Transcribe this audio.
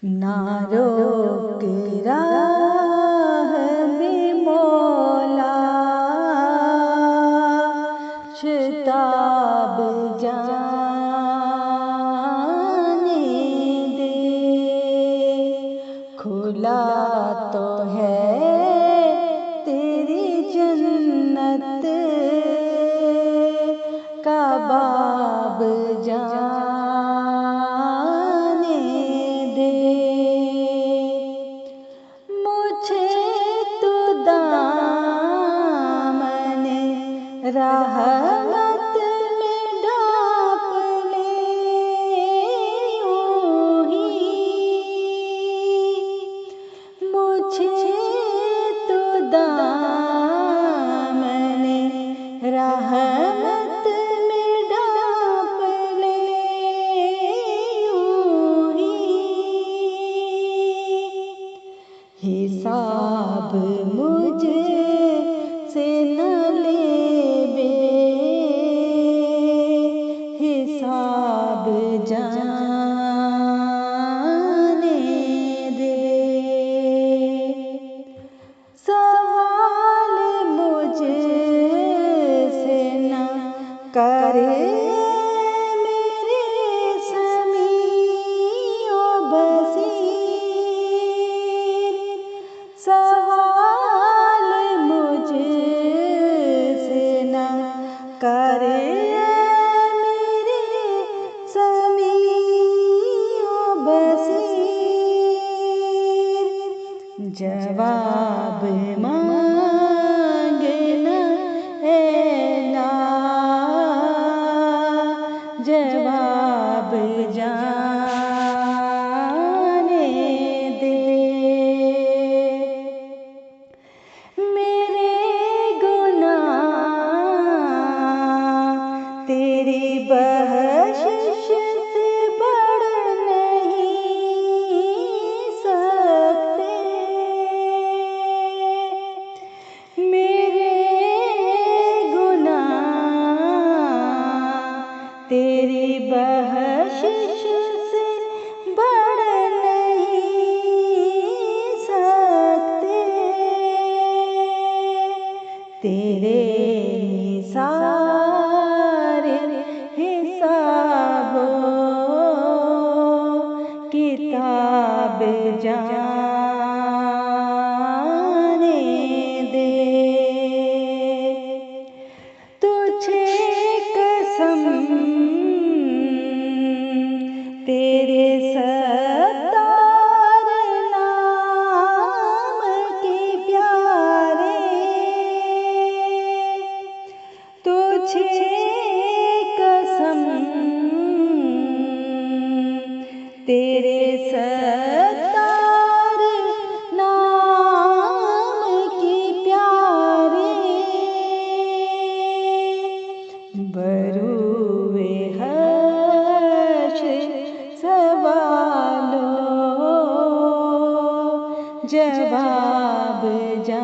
ना रोक राह में मौला शताब जाने दे। खुला तो है तेरी जन्नत का बाब जाने दे। मुझे तो दामने रहमत में ढाप ले यूं ही। मुझे तो दामने रहमत में ढाप ले यूं ही। हिसाब मुझे से न ले बे हिसाब जाने दे। सवाल मुझे से न करे मेरे समीओ बसीर। सवाल मुझसे न करे मेरे समीओ बसीर। जवाब मांगे न एला जवाब जाने दे। मेरे गुनाह तेरी बख्शिश से बढ़ नहीं सकते। मेरे गुनाह तेरी बख्शिश से बढ़ नहीं सकते। तेरे सारे हिसाबो किताब जाने दे। तुझे कसम तेरे सत्तार नाम के प्यारे। तुझे कसम तेरे सत्तार नाम के प्यारे। बरूए हश्र सवालो जवाब जा